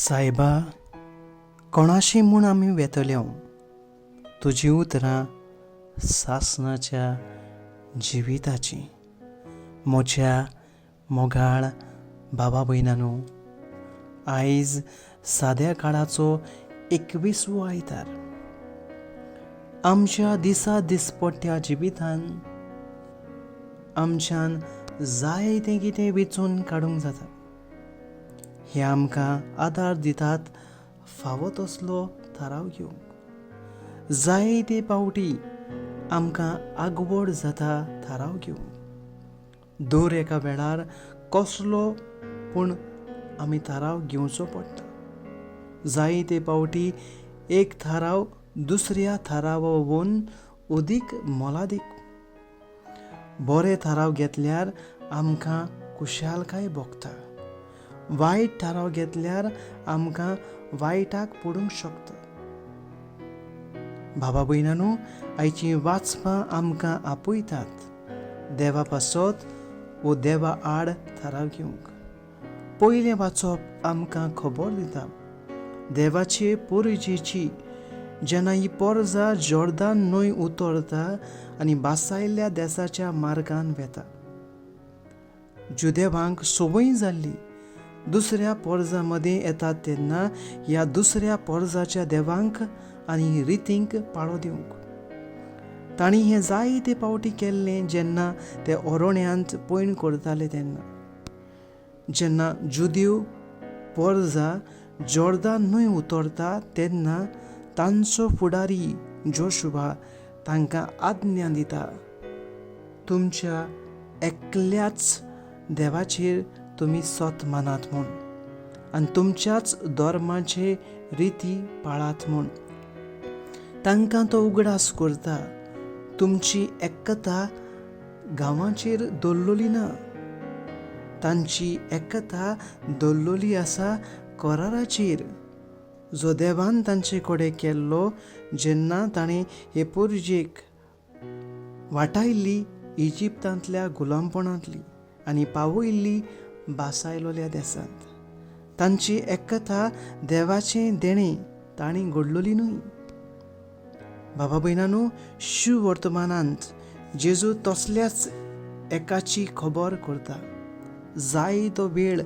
सायबा, कोणाशी म्हूण आमी वेतल्यो तुजी उतरां सासणाच्या जिविताची. म्हज्या मोगाळ भावा भयणांनो, आयज साद्या काळाचो 21वो आयतार. आमच्या दिसा दिसपट्ट्या जिवितान आमच्यान जाय तें कितें वेंचून काडूंक जाता. हे आमकां आदार दितात फावो तसलो थाराव घेवंक. जायते पावटी आमकां आगवड जाता थाराव घेवंक. दर एका वेळार कसलो पूण आमी थाराव घेवचो पडटा. जायते पावटी एक थाराव दुसऱ्या थारावावून अदीक मोलादीक. बरे थाराव घेतल्यार आमकां खुशालकाय भोगता. वायट थाराव घेतल्यार आमकां वायटाक पडूंक शकता. भावा भयणांनो, आयची वाचपां आमकां आपयतात देवा पासत वो देवा आड थाराव घेवंक. पयलें वाचप आमकां खबर दिता देवाचे पोरजेची. जेन्ना ही पोरजां जॉर्दान न्हंय उतरता आनी बासायल्ल्या देशाच्या मार्गान वेता. जुदेवांक संवय जाल्ली दुसऱ्या पोरजां मदीं येतात तेन्ना ह्या दुसऱ्या पोरजाच्या देवांक आनी रितींक पाळो दिवंक. तांणी हें जायते पावटी केल्लें जेन्ना ते ओरोण्यांत पैण करताले तेन्ना. जेन्ना जुदेव पोरजां जॉर्दान न्हंय उतरता तेन्ना तांचो फुडारी जोशुआ तांकां आज्ञा दिता, तुमच्या एकल्याच देवाचेर तुमी सोत मानात म्हूण आनी तुमच्याच धर्माचे रिती पाळात म्हूण. तांकां तो उगडास करता, तुमची एकता गांवाचेर दवरलेली ना. तांची एकता दवरलेली आसा कराराचेर जो देवान तांचे कडेन केल्लो जेन्ना ताणें हे पोरजेक वाटायल्ली इजिप्तांतल्या गुलामपणांतली आनी पावयल्ली बासायलोल्या देशांत. तांची एकता देवाचें देणें तांणी घडलोली न्हय. भावा भयणांनो, शिव वर्तमानांत जेजू तसल्याच एकाची खबर करता. जायतो वेळ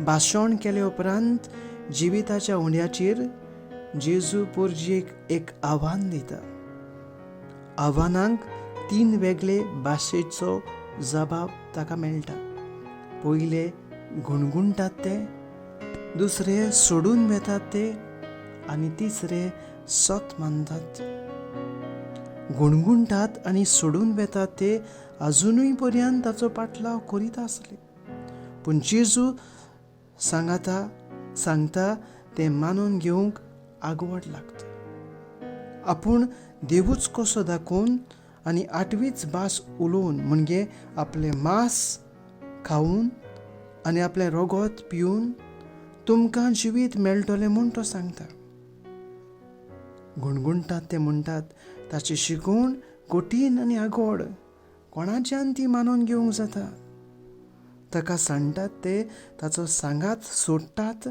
भाशण केले उपरांत जिविताच्या उंड्याचेर जेजू पोरजेक एक आव्हान दिता. आव्हानांक 3 वेगळे भाशेचो जबाब ताका मेळटा. पयले गुणगुणटात ते, दुसरे सोडून वेतात ते आनी तिसरे सोत मानतात. गुणगुणटात आनी सोडून वेतात ते अजुनूय पर्यंत ताचो पाटलाव करीत आसले. पूण जेजू सांगता ते मानून घेवंक आगवड लागता. आपूण देवूच कसो दाखोवन आनी 8वीच भास उलोवन म्हणजे आपले मांस खावन आनी आपलें रगत पिवन तुमकां जिवीत मेळटलें म्हूण तो सांगता. गुणगुणटात ते म्हणटात ताची शिकवण कठीण आनी आगोड. कोणाच्यान ती मानून घेवंक जाता. ताका सांगतात ते ताचो सांगात सोडटात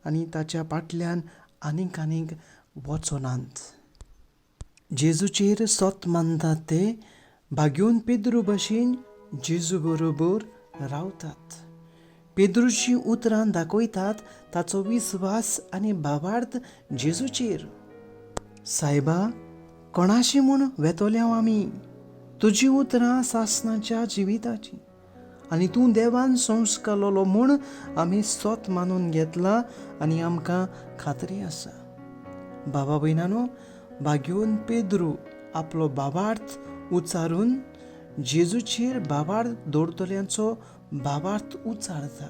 आनी ताच्या फाटल्यान आनीक वचनात. जेजूचेर सोत मानतात ते भाग्योन पेद्रू भाशेन जेजू बरोबर रावतात. पेद्रूची उतरां दाखयतात ताचो विस्वास आनी भावार्थ जेजूचेर. सायबा, कोणाशी म्हूण वेतोल्या आमी तुजी उतरां सासणाच्या जिविताची. आनी तूं देवान संस्कारलो म्हूण आमी सोत मानून घेतला आनी आमकां खात्री आसा. भावा भयणांनो, भाग्योन पेद्रू आपलो भावार्थ उच्चारून जेजूचेर भावार्थ दवरतल्यांचो भावार्थ उच्चारता.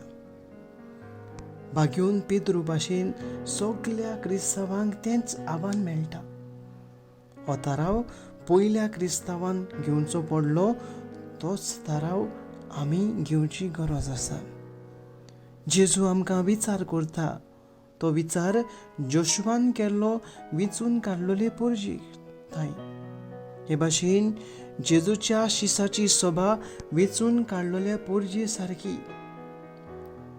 भाग्योन पेद्रू भाशेन सगल्या क्रिस्तांवांक तेंच आव्हान मेळटा. हो थाराव पयल्या क्रिस्तांवान घेवचो पडलो तोच थाराव आमी घेवची गरज आसा. जेजू आमकां विचार करता तो विचार जोशुआन केल्लो विचून काडलेले पोरजेक थंय. हे भाशेन जेजूच्या शिसाची सभा वेचून काडलेल्या पोरजे सारकी.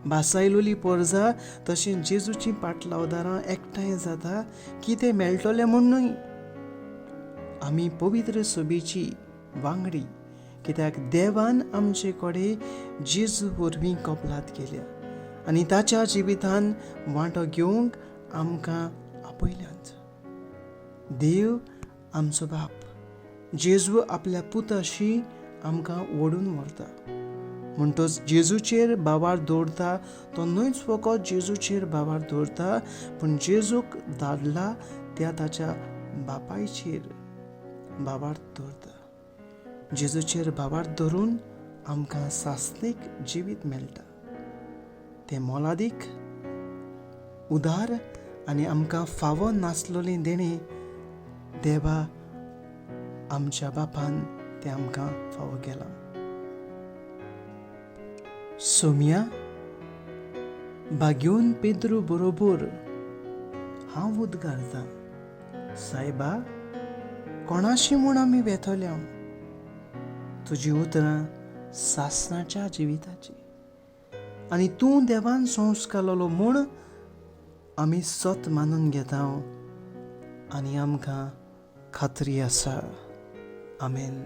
भासायलोली परजा तशें जेजूची पाटलावदारां एकठांय जाता कितें मेळटलें म्हूण न्हय. आमी पवित्र सभेची वांगडी, कित्याक देवान आमचे कडेन जेजू वरवीं कपलात केल्या आनी ताच्या जिवितान वांटो घेवंक आमकां आपयल्यांत. देव आमचो बाप जेजू आपल्या पुताशी आमकां ओडून व्हरता. म्हणटच जेजूचेर बाबार दवरता तो न्हयच फकत जेजूचेर बाबार दवरता, पूण जेजूक धाडला त्या ताच्या बापायचेर बाबार दवरता. जेजूचेर बाबार धरून आमकां सासणीक जिवीत मेळटा. तें मोलादीक, उदार आनी आमकां फावो नासलोलें देणें देवा आमच्या बापान तें आमकां फावो केलां. सोम्या, भाग्योन पेद्रू बरोबर हांव उद्गारतां, सायबा, कोणाशी म्हूण आमी वेतोल्या? तुजी उतरां सासणाच्या जिविताची, आनी तूं देवान संस्कारलो म्हूण आमी सत मानून घेता आनी आमकां खात्री आसा. आमेन.